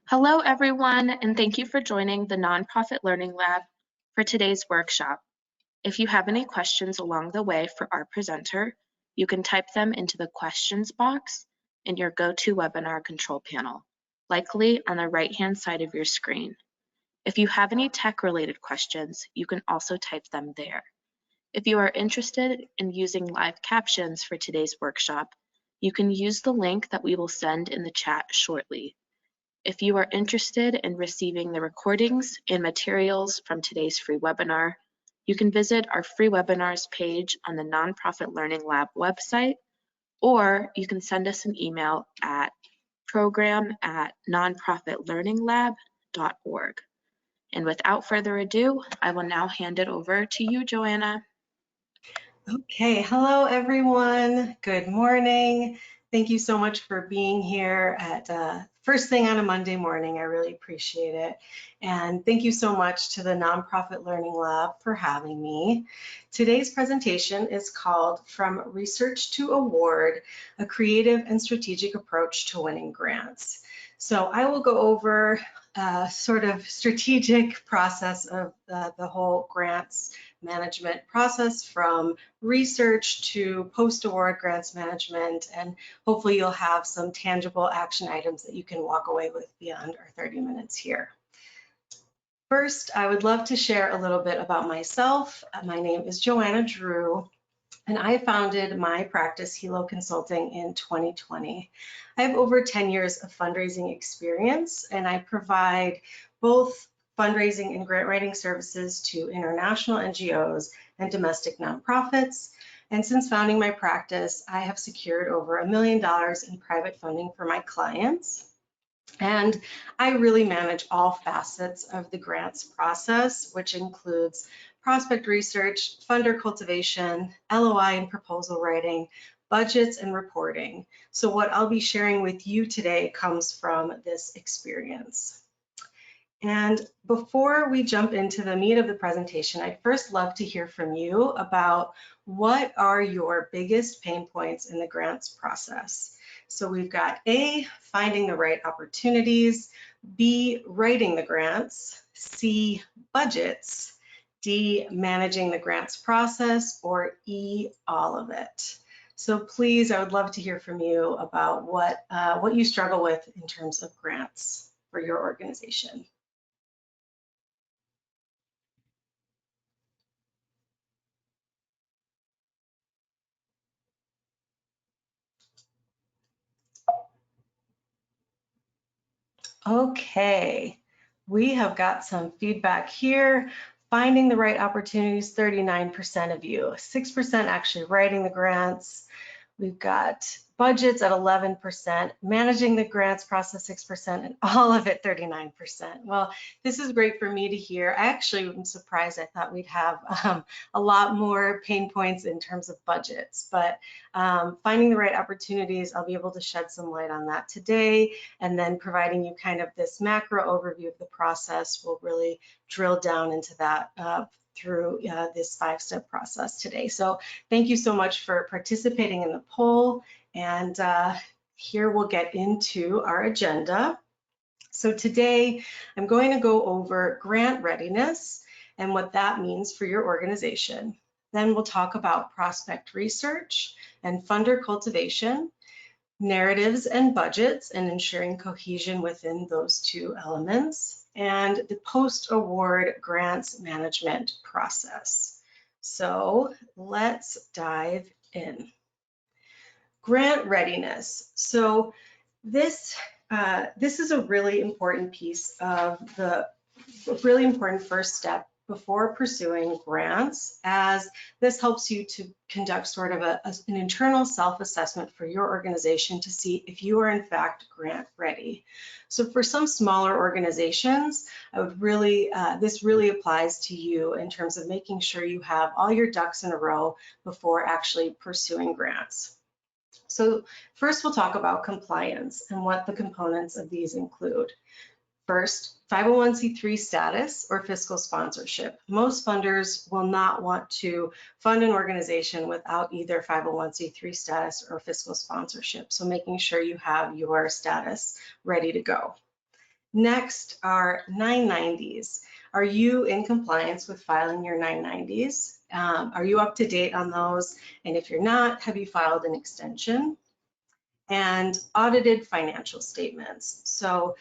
Hello, everyone, and thank you for joining the Nonprofit Learning Lab for today's workshop. If you have any questions along the way for our presenter, you can type them into the questions box in your GoToWebinar control panel, likely on the right-hand side of your screen. If you have any tech-related questions, you can also type them there. If you are interested in using live captions for today's workshop, you can use the link that we will send in the chat shortly. If you are interested in receiving the recordings and materials from today's free webinar, you can visit our free webinars page on the Nonprofit Learning Lab website, or you can send us an email at program@nonprofitlearninglab.org. And without further ado, I will now hand it over to you, Joanna. Okay, hello everyone. Good morning. Thank you so much for being here at first thing on a Monday morning. I really appreciate it. And thank you so much to the Nonprofit Learning Lab for having me. Today's presentation is called From Research to Award, a creative and strategic approach to winning grants. So I will go over sort of strategic process of the whole grants management process, from research to post-award grants management, and hopefully you'll have some tangible action items that you can walk away with beyond our 30 minutes here. First, I would love to share a little bit about myself. My name is Joanna Drew, and I founded my practice, Hilo Consulting, in 2020. I have over 10 years of fundraising experience, and I provide both fundraising and grant writing services to international NGOs and domestic nonprofits. And since founding my practice, I have secured over $1 million in private funding for my clients. And I really manage all facets of the grants process, which includes prospect research, funder cultivation, LOI and proposal writing, budgets, and reporting. So what I'll be sharing with you today comes from this experience. And before we jump into the meat of the presentation, I'd first love to hear from you about what are your biggest pain points in the grants process. So we've got A, finding the right opportunities, B, writing the grants, C, budgets, D, managing the grants process, or E, all of it. So please, I would love to hear from you about what you struggle with in terms of grants for your organization. Okay, we have got some feedback here. Finding the right opportunities, 39% of you, 6% actually writing the grants. We've got budgets at 11%, managing the grants process 6%, and all of it 39%. Well, this is great for me to hear. I actually am surprised. I thought we'd have a lot more pain points in terms of budgets, but finding the right opportunities, I'll be able to shed some light on that today, and then providing you kind of this macro overview of the process will really drill down into that through this 5-step process today. So thank you so much for participating in the poll. And here we'll get into our agenda. So today I'm going to go over grant readiness and what that means for your organization. Then we'll talk about prospect research and funder cultivation, narratives and budgets, and ensuring cohesion within those two elements, and the post-award grants management process. So let's dive in. Grant readiness. So this is a really important piece of really important first step before pursuing grants, as this helps you to conduct sort of an internal self-assessment for your organization to see if you are in fact grant ready. So for some smaller organizations, I would really, this really applies to you in terms of making sure you have all your ducks in a row before actually pursuing grants. So first we'll talk about compliance and what the components of these include. First, 501c3 status or fiscal sponsorship. Most funders will not want to fund an organization without either 501c3 status or fiscal sponsorship. So making sure you have your status ready to go. Next are 990s. Are you in compliance with filing your 990s? Are you up to date on those? And if you're not, have you filed an extension? And audited financial statements. So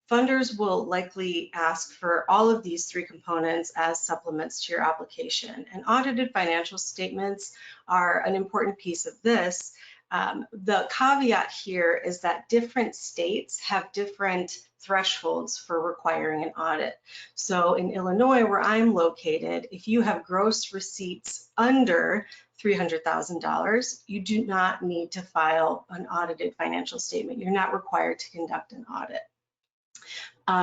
funders will likely ask for all of these three components as supplements to your application. And audited financial statements are an important piece of this. The caveat here is that different states have different thresholds for requiring an audit. So in Illinois, where I'm located, if you have gross receipts under $300,000, you do not need to file an audited financial statement. You're not required to conduct an audit.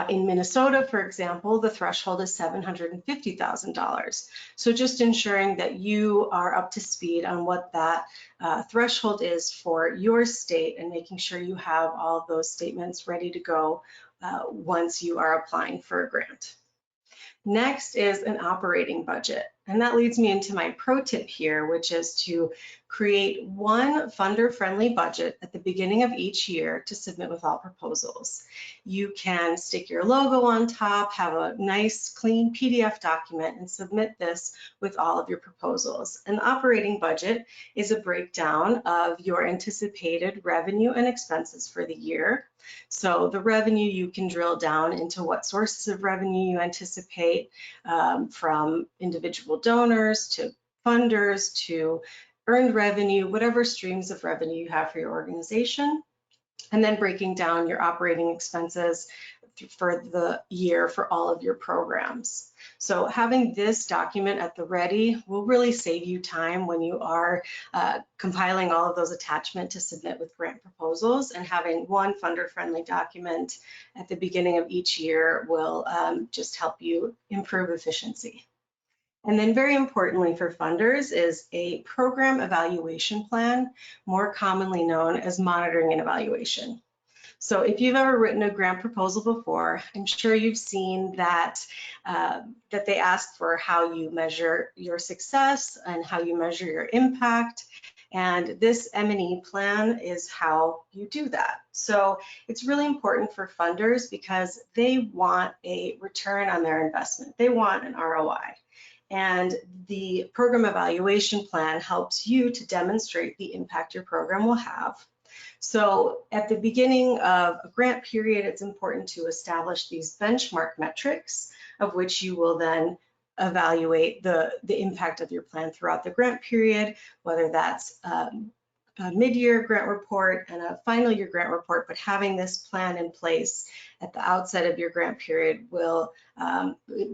In Minnesota, for example, the threshold is $750,000. So just ensuring that you are up to speed on what that threshold is for your state and making sure you have all of those statements ready to go once you are applying for a grant. Next is an operating budget. And that leads me into my pro tip here, which is to create one funder-friendly budget at the beginning of each year to submit with all proposals. You can stick your logo on top, have a nice clean PDF document, and submit this with all of your proposals. An operating budget is a breakdown of your anticipated revenue and expenses for the year. So the revenue, you can drill down into what sources of revenue you anticipate, from individual donors to funders to earned revenue, whatever streams of revenue you have for your organization, and then breaking down your operating expenses for the year for all of your programs. So having this document at the ready will really save you time when you are compiling all of those attachments to submit with grant proposals, and having one funder-friendly document at the beginning of each year will just help you improve efficiency. And then very importantly for funders is a program evaluation plan, more commonly known as monitoring and evaluation. So if you've ever written a grant proposal before, I'm sure you've seen that, that they ask for how you measure your success and how you measure your impact. And this M&E plan is how you do that. So it's really important for funders because they want a return on their investment. They want an ROI. And the program evaluation plan helps you to demonstrate the impact your program will have. So at the beginning of a grant period, it's important to establish these benchmark metrics of which you will then evaluate the impact of your plan throughout the grant period, whether that's a mid-year grant report and a final year grant report, but having this plan in place at the outset of your grant period will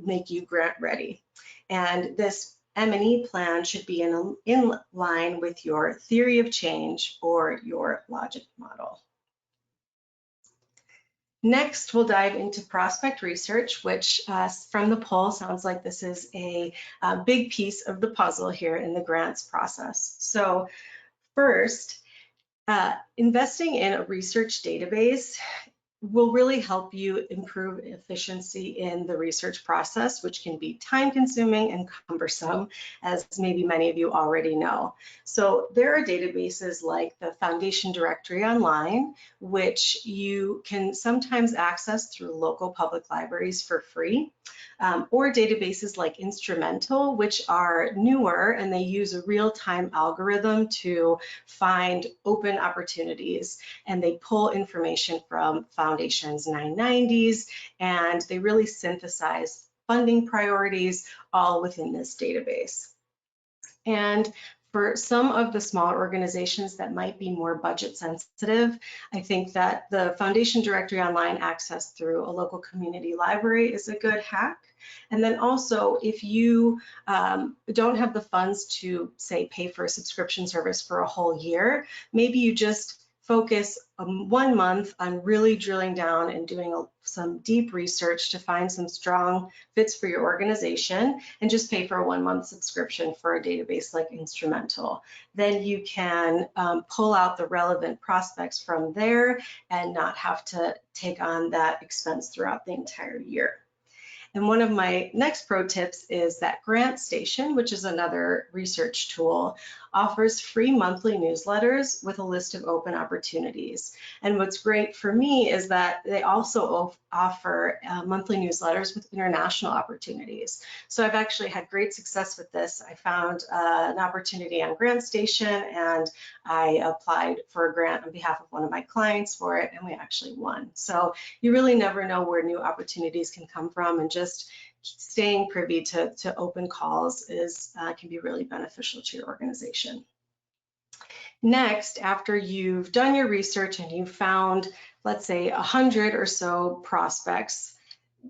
make you grant ready. And this M&E plan should be in line with your theory of change or your logic model. Next, we'll dive into prospect research, which from the poll sounds like this is a big piece of the puzzle here in the grants process. So first, investing in a research database will really help you improve efficiency in the research process, which can be time consuming and cumbersome, as maybe many of you already know. So there are databases like the Foundation Directory Online, which you can sometimes access through local public libraries for free, or databases like Instrumental, which are newer and they use a real-time algorithm to find open opportunities, and they pull information from Foundation's 990s, and they really synthesize funding priorities all within this database. And for some of the smaller organizations that might be more budget sensitive, I think that the Foundation Directory Online access through a local community library is a good hack. And then also, if you don't have the funds to, say, pay for a subscription service for a whole year, maybe you just focus 1 month on really drilling down and doing some deep research to find some strong fits for your organization, and just pay for a 1-month subscription for a database like Instrumental. Then you can pull out the relevant prospects from there and not have to take on that expense throughout the entire year. And one of my next pro tips is that GrantStation, which is another research tool, offers free monthly newsletters with a list of open opportunities. And what's great for me is that they also offer monthly newsletters with international opportunities. So I've actually had great success with this. I found an opportunity on GrantStation, and I applied for a grant on behalf of one of my clients for it, and we actually won. So you really never know where new opportunities can come from, and just staying privy to open calls can be really beneficial to your organization. Next, after you've done your research and you've found, let's say, 100 or so prospects,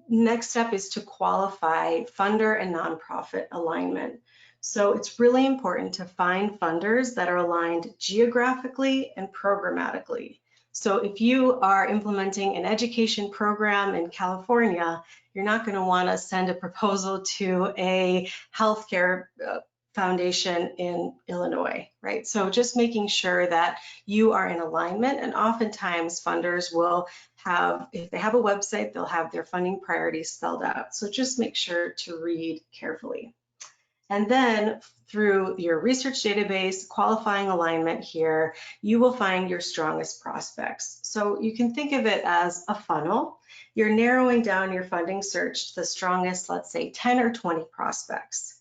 next step is to qualify funder and nonprofit alignment. So it's really important to find funders that are aligned geographically and programmatically. So if you are implementing an education program in California, you're not going to want to send a proposal to a healthcare foundation in Illinois, right? So just making sure that you are in alignment, and oftentimes funders will have, if they have a website, they'll have their funding priorities spelled out. So just make sure to read carefully. And then through your research database, qualifying alignment here, you will find your strongest prospects. So you can think of it as a funnel. You're narrowing down your funding search to the strongest, let's say 10 or 20 prospects.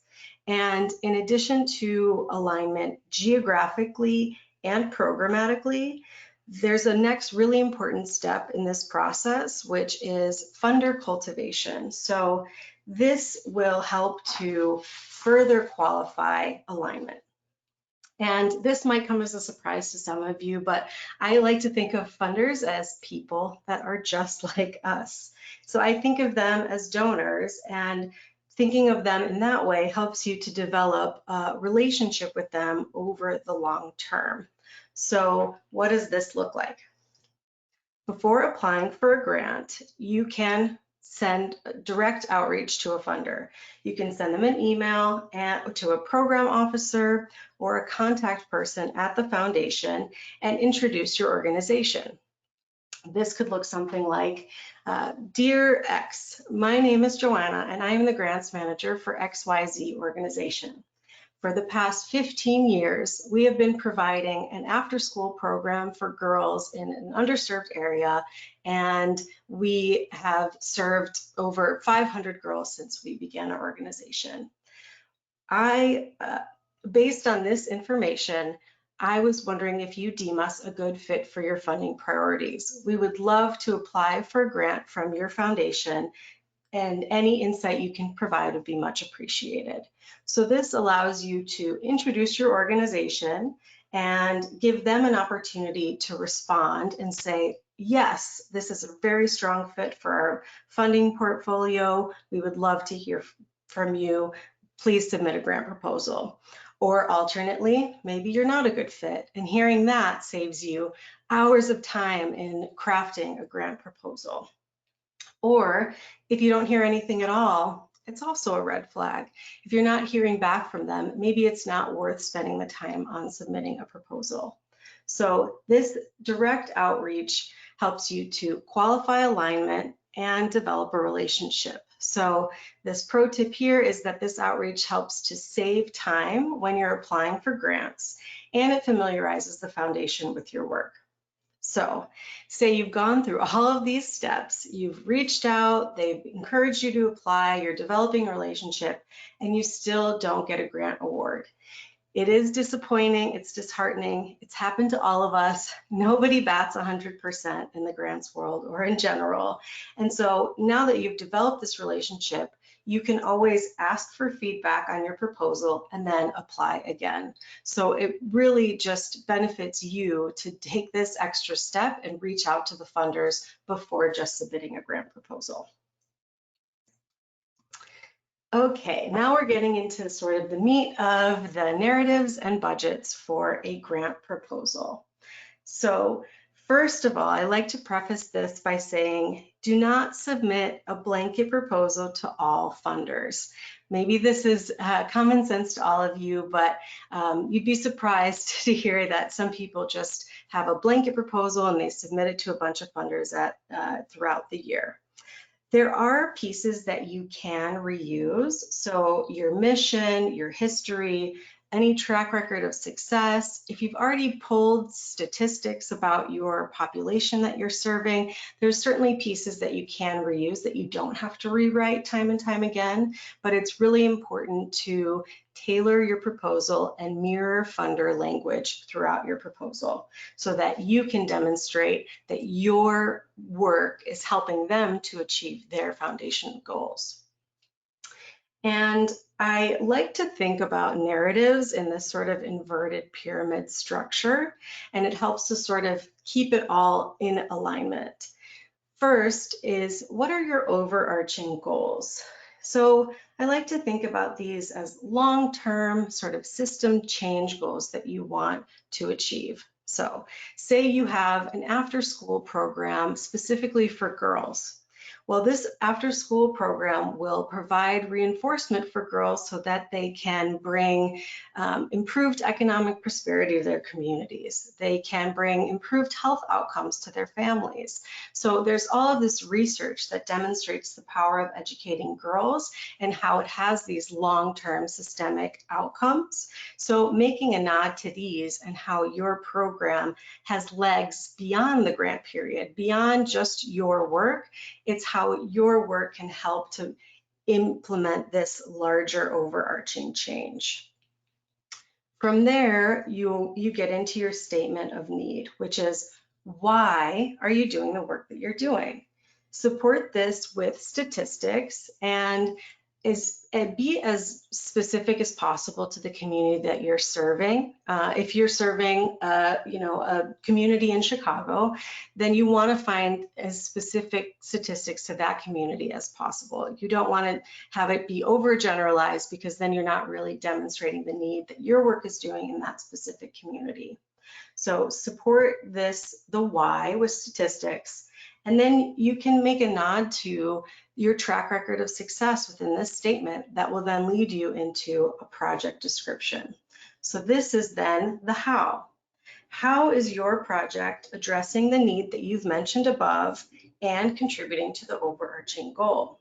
And in addition to alignment geographically and programmatically, there's a next really important step in this process, which is funder cultivation. So this will help to further qualify alignment. And this might come as a surprise to some of you, but I like to think of funders as people that are just like us. So I think of them as donors, and thinking of them in that way helps you to develop a relationship with them over the long term. So what does this look like? Before applying for a grant, you can send direct outreach to a funder. You can send them an email to a program officer or a contact person at the foundation and introduce your organization. This could look something like, Dear X, my name is Joanna and I am the grants manager for XYZ organization. For the past 15 years, we have been providing an after-school program for girls in an underserved area, and we have served over 500 girls since we began our organization. Based on this information, I was wondering if you deem us a good fit for your funding priorities. We would love to apply for a grant from your foundation, and any insight you can provide would be much appreciated. So this allows you to introduce your organization and give them an opportunity to respond and say, yes, this is a very strong fit for our funding portfolio. We would love to hear from you. Please submit a grant proposal. Or alternately, maybe you're not a good fit, and hearing that saves you hours of time in crafting a grant proposal. Or if you don't hear anything at all, it's also a red flag. If you're not hearing back from them, maybe it's not worth spending the time on submitting a proposal. So this direct outreach helps you to qualify alignment and develop a relationship. So this pro tip here is that this outreach helps to save time when you're applying for grants, and it familiarizes the foundation with your work. So say you've gone through all of these steps, you've reached out, they've encouraged you to apply, you're developing a relationship, and you still don't get a grant award. It is disappointing, it's disheartening, it's happened to all of us. Nobody bats 100% in the grants world or in general. And so now that you've developed this relationship, you can always ask for feedback on your proposal and then apply again. So it really just benefits you to take this extra step and reach out to the funders before just submitting a grant proposal. Okay, now we're getting into sort of the meat of the narratives and budgets for a grant proposal. So first of all, I like to preface this by saying, do not submit a blanket proposal to all funders. Maybe this is common sense to all of you, but you'd be surprised to hear that some people just have a blanket proposal and they submit it to a bunch of funders throughout the year. There are pieces that you can reuse. So your mission, your history, any track record of success. If you've already pulled statistics about your population that you're serving, there's certainly pieces that you can reuse that you don't have to rewrite time and time again, but it's really important to tailor your proposal and mirror funder language throughout your proposal so that you can demonstrate that your work is helping them to achieve their foundation goals. And I like to think about narratives in this sort of inverted pyramid structure, and it helps to sort of keep it all in alignment. First is, what are your overarching goals? So I like to think about these as long-term sort of system change goals that you want to achieve. So say you have an after-school program specifically for girls. Well, this after-school program will provide reinforcement for girls so that they can bring improved economic prosperity to their communities. They can bring improved health outcomes to their families. So there's all of this research that demonstrates the power of educating girls and how it has these long-term systemic outcomes. So making a nod to these and how your program has legs beyond the grant period, beyond just your work, it's how your work can help to implement this larger overarching change. From there, you get into your statement of need, which is, why are you doing the work that you're doing? Support this with statistics and be as specific as possible to the community that you're serving. If you're serving, a community in Chicago, then you want to find as specific statistics to that community as possible. You don't want to have it be overgeneralized because then you're not really demonstrating the need that your work is doing in that specific community. So support the why with statistics. And then you can make a nod to your track record of success within this statement that will then lead you into a project description. So this is then the how. How is your project addressing the need that you've mentioned above and contributing to the overarching goal?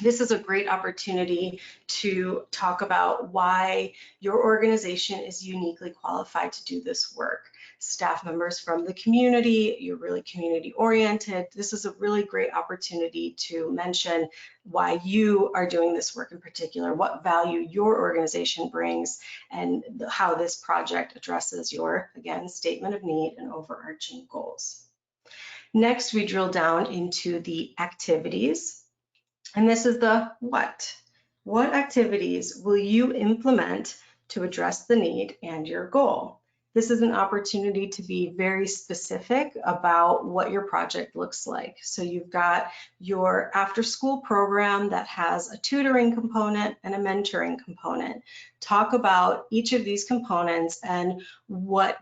This is a great opportunity to talk about why your organization is uniquely qualified to do this work. Staff members from the community, you're really community oriented. This is a really great opportunity to mention why you are doing this work in particular, what value your organization brings, and how this project addresses your, again, statement of need and overarching goals. Next, we drill down into the activities. And this is the what. What activities will you implement to address the need and your goal? This is an opportunity to be very specific about what your project looks like. So you've got your after-school program that has a tutoring component and a mentoring component. Talk about each of these components and what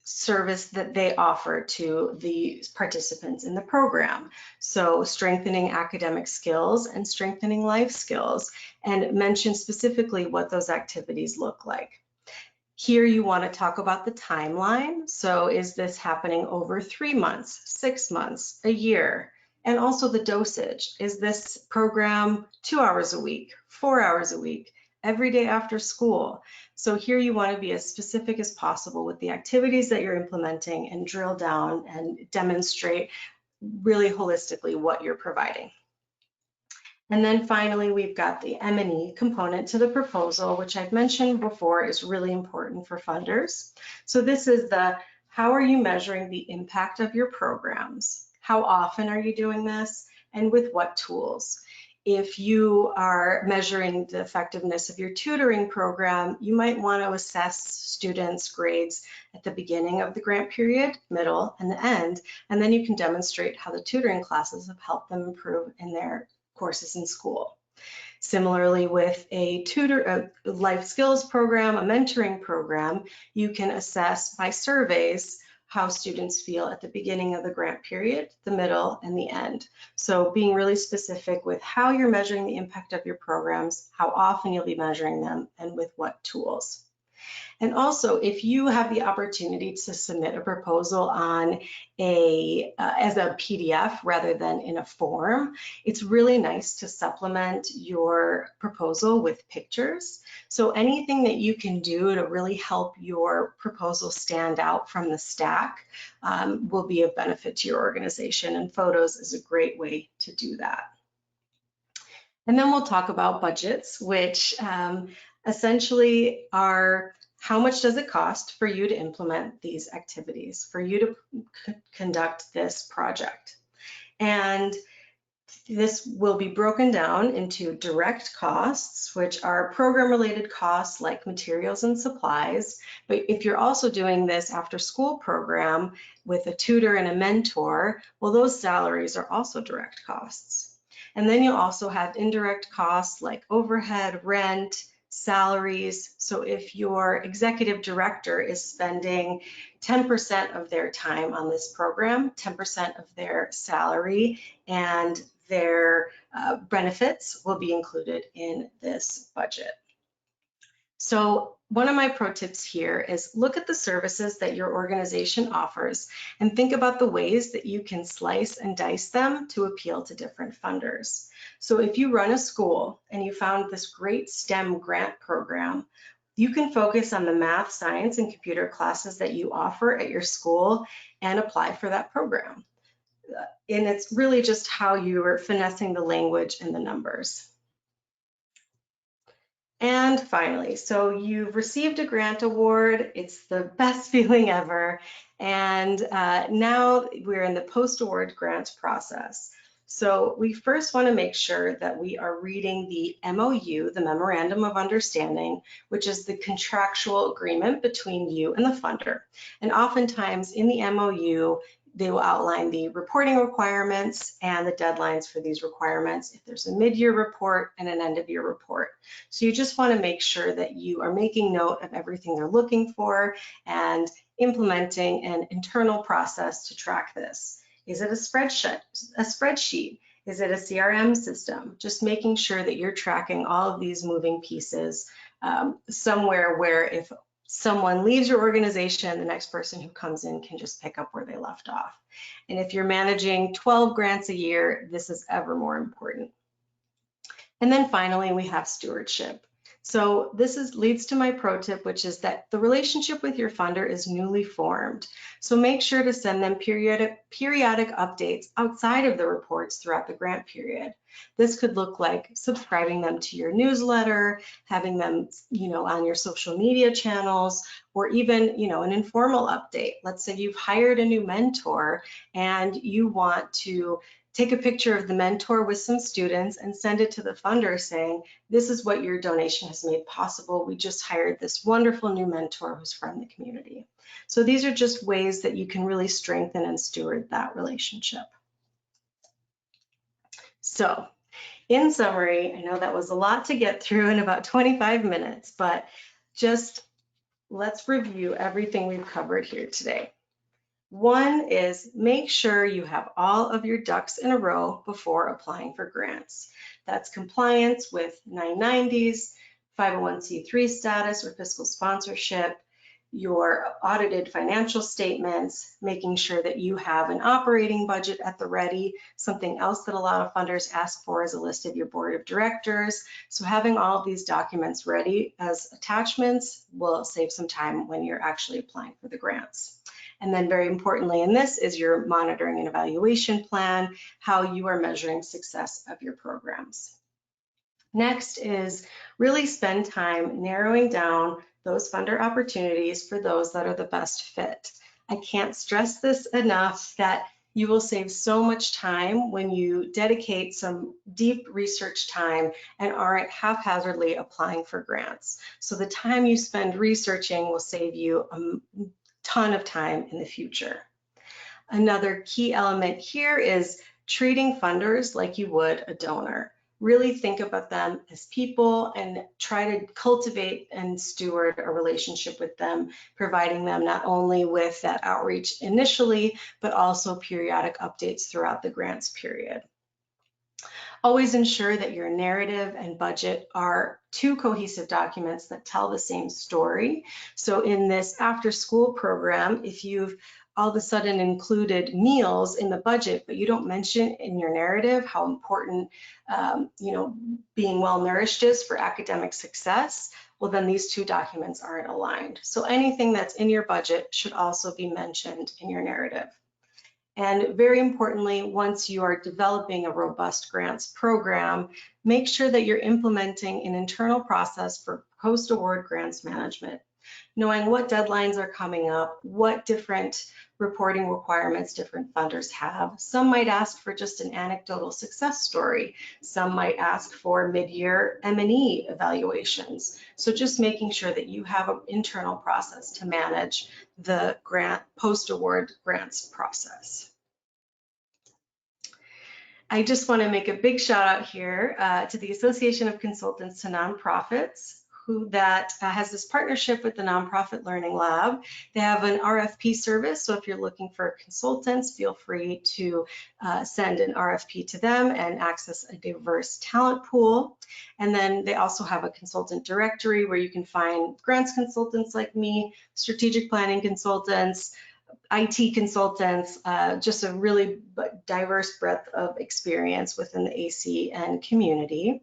service that they offer to the participants in the program. So strengthening academic skills and strengthening life skills, and mention specifically what those activities look like. Here you want to talk about the timeline. So is this happening over 3 months, 6 months, a year? And also the dosage. Is this program 2 hours a week, 4 hours a week, every day after school? So here you want to be as specific as possible with the activities that you're implementing and drill down and demonstrate really holistically what you're providing. And then finally, we've got the M&E component to the proposal, which I've mentioned before is really important for funders. So this is the, how are you measuring the impact of your programs? How often are you doing this? And with what tools? If you are measuring the effectiveness of your tutoring program, you might want to assess students' grades at the beginning of the grant period, middle, and the end, and then you can demonstrate how the tutoring classes have helped them improve in their courses in school. Similarly, with a life skills program, a mentoring program, you can assess by surveys how students feel at the beginning of the grant period, the middle, and the end. So being really specific with how you're measuring the impact of your programs, how often you'll be measuring them, and with what tools. And also, if you have the opportunity to submit a proposal on as a PDF rather than in a form, it's really nice to supplement your proposal with pictures. So anything that you can do to really help your proposal stand out from the stack will be of benefit to your organization, and photos is a great way to do that. And then we'll talk about budgets, which essentially are how much does it cost for you to implement these activities, for you to conduct this project. And this will be broken down into direct costs, which are program-related costs like materials and supplies. But if you're also doing this after-school program with a tutor and a mentor, well, those salaries are also direct costs. And then you also have indirect costs like overhead, rent, salaries. So if your executive director is spending 10% of their time on this program, 10% of their salary, and their benefits will be included in this budget. So one of my pro tips here is look at the services that your organization offers and think about the ways that you can slice and dice them to appeal to different funders. So if you run a school and you found this great STEM grant program, you can focus on the math, science, and computer classes that you offer at your school and apply for that program. And it's really just how you are finessing the language and the numbers. And finally, so you've received a grant award. It's the best feeling ever. And now we're in the post-award grants process. So we first want to make sure that we are reading the MOU, the Memorandum of Understanding, which is the contractual agreement between you and the funder. And oftentimes in the MOU, they will outline the reporting requirements and the deadlines for these requirements, if there's a mid-year report and an end-of-year report. So you just want to make sure that you are making note of everything they're looking for and implementing an internal process to track this. Is it a spreadsheet? Is it a CRM system? Just making sure that you're tracking all of these moving pieces somewhere where if someone leaves your organization, the next person who comes in can just pick up where they left off. And if you're managing 12 grants a year, this is ever more important. And then finally, we have stewardship. So this leads to my pro tip, which is that the relationship with your funder is newly formed. So make sure to send them periodic updates outside of the reports throughout the grant period. This could look like subscribing them to your newsletter, having them, on your social media channels, or even, an informal update. Let's say you've hired a new mentor and you want to take a picture of the mentor with some students and send it to the funder saying, this is what your donation has made possible. We just hired this wonderful new mentor who's from the community. So these are just ways that you can really strengthen and steward that relationship. So in summary, I know that was a lot to get through in about 25 minutes, but just let's review everything we've covered here today. One is make sure you have all of your ducks in a row before applying for grants. That's compliance with 990s, 501c3 status or fiscal sponsorship, your audited financial statements, making sure that you have an operating budget at the ready. Something else that a lot of funders ask for is a list of your board of directors. So having all of these documents ready as attachments will save some time when you're actually applying for the grants. And then very importantly in this is your monitoring and evaluation plan, how you are measuring success of your programs. Next is really spend time narrowing down those funder opportunities for those that are the best fit. I can't stress this enough that you will save so much time when you dedicate some deep research time and aren't haphazardly applying for grants. So the time you spend researching will save you a ton of time in the future. Another key element here is treating funders like you would a donor. Really think about them as people and try to cultivate and steward a relationship with them, providing them not only with that outreach initially, but also periodic updates throughout the grants period. Always ensure that your narrative and budget are two cohesive documents that tell the same story. So in this after school program, if you've all of a sudden included meals in the budget, but you don't mention in your narrative how important being well nourished is for academic success, well, then these two documents aren't aligned. So anything that's in your budget should also be mentioned in your narrative. And very importantly, once you are developing a robust grants program, make sure that you're implementing an internal process for post-award grants management, knowing what deadlines are coming up, what different reporting requirements different funders have. Some might ask for just an anecdotal success story. Some might ask for mid-year M&E evaluations. So just making sure that you have an internal process to manage the grant post-award grants process. I just want to make a big shout out here to the Association of Consultants to Nonprofits, who has this partnership with the Nonprofit Learning Lab. They have an RFP service, so if you're looking for consultants, feel free to send an RFP to them and access a diverse talent pool. And then they also have a consultant directory where you can find grants consultants like me, strategic planning consultants, IT consultants, just a really diverse breadth of experience within the ACN community.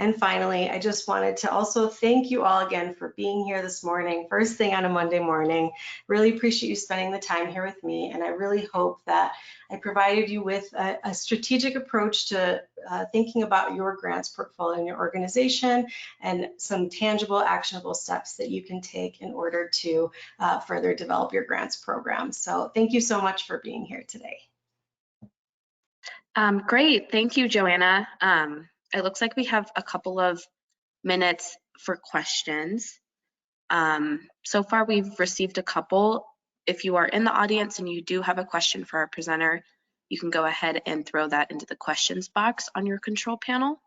And finally, I just wanted to also thank you all again for being here this morning, first thing on a Monday morning. Really appreciate you spending the time here with me, and I really hope that I provided you with a strategic approach to thinking about your grants portfolio in your organization and some tangible, actionable steps that you can take in order to further develop your grants program. So thank you so much for being here today. Great, thank you, Joanna. It looks like we have a couple of minutes for questions. So far, we've received a couple. If you are in the audience and you do have a question for our presenter, you can go ahead and throw that into the questions box on your control panel.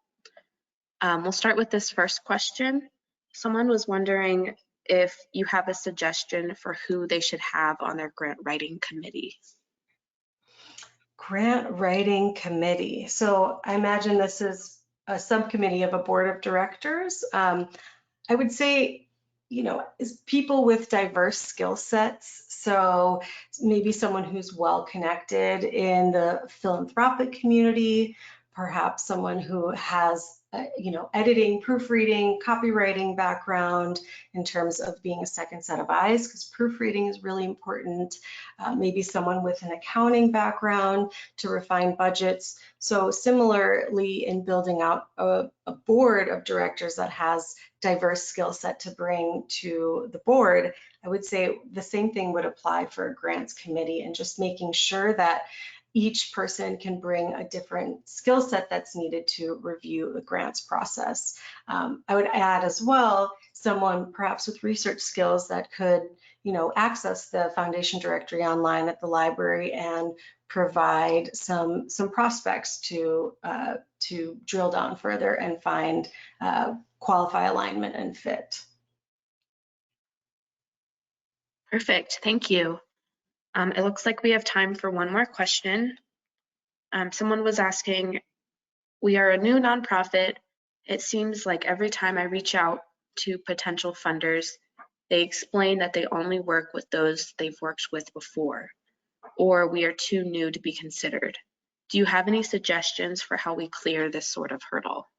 We'll start with this first question. Someone was wondering if you have a suggestion for who they should have on their grant writing committee. Grant writing committee. So I imagine this is a subcommittee of a board of directors. I would say, is people with diverse skill sets. So maybe someone who's well connected in the philanthropic community, perhaps someone who has editing, proofreading, copywriting background in terms of being a second set of eyes, because proofreading is really important. Maybe someone with an accounting background to refine budgets. So similarly, in building out a board of directors that has diverse skill set to bring to the board, I would say the same thing would apply for a grants committee, and just making sure that each person can bring a different skill set that's needed to review the grants process. I would add as well, someone perhaps with research skills that could, access the foundation directory online at the library and provide some prospects to drill down further and find qualify alignment and fit. Perfect, thank you. It looks like we have time for one more question. Someone was asking, we are a new nonprofit. It seems like every time I reach out to potential funders, they explain that they only work with those they've worked with before, or we are too new to be considered. Do you have any suggestions for how we clear this sort of hurdle?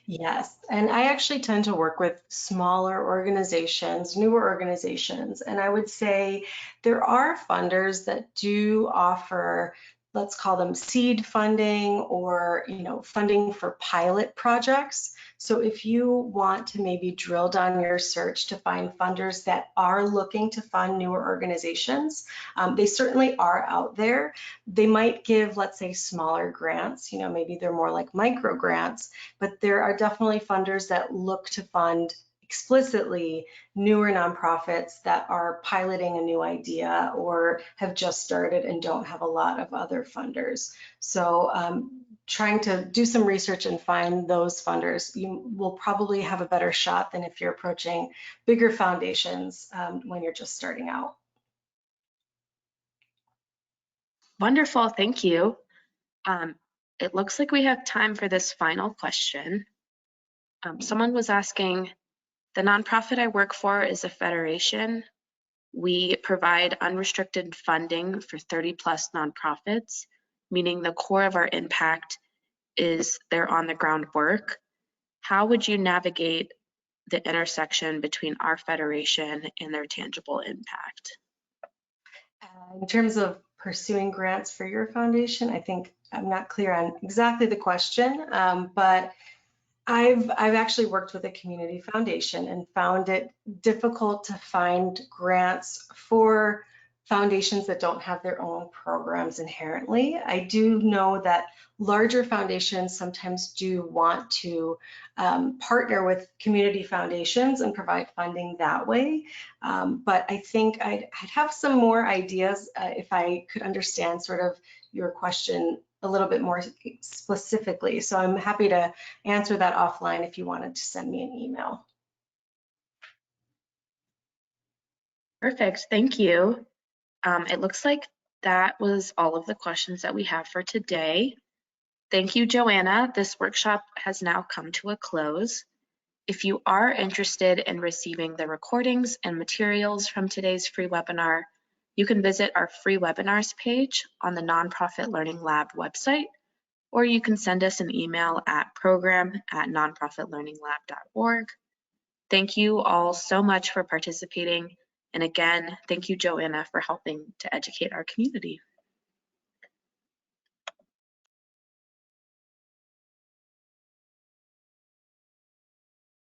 Yes, and I actually tend to work with smaller organizations, newer organizations, and I would say there are funders that do offer, let's call them seed funding, or funding for pilot projects. So if you want to maybe drill down your search to find funders that are looking to fund newer organizations, they certainly are out there. They might give, let's say, smaller grants, maybe they're more like micro grants, but there are definitely funders that look to fund explicitly newer nonprofits that are piloting a new idea or have just started and don't have a lot of other funders. So trying to do some research and find those funders, you will probably have a better shot than if you're approaching bigger foundations when you're just starting out. Wonderful, thank you. it looks like we have time for this final question. Someone was asking, the nonprofit I work for is a federation. We provide unrestricted funding for 30+ nonprofits, meaning the core of our impact is their on-the-ground work. How would you navigate the intersection between our federation and their tangible impact? In terms of pursuing grants for your foundation, I think I'm not clear on exactly the question, but I've actually worked with a community foundation and found it difficult to find grants for foundations that don't have their own programs inherently. I do know that larger foundations sometimes do want to partner with community foundations and provide funding that way. But I think I'd have some more ideas if I could understand sort of your question a little bit more specifically. So I'm happy to answer that offline if you wanted to send me an email. Perfect, thank you. It looks like that was all of the questions that we have for today. Thank you, Joanna. This workshop has now come to a close. If you are interested in receiving the recordings and materials from today's free webinar, you can visit our free webinars page on the Nonprofit Learning Lab website, or you can send us an email at program@nonprofitlearninglab.org. Thank you all so much for participating. And again, thank you, Joanna, for helping to educate our community.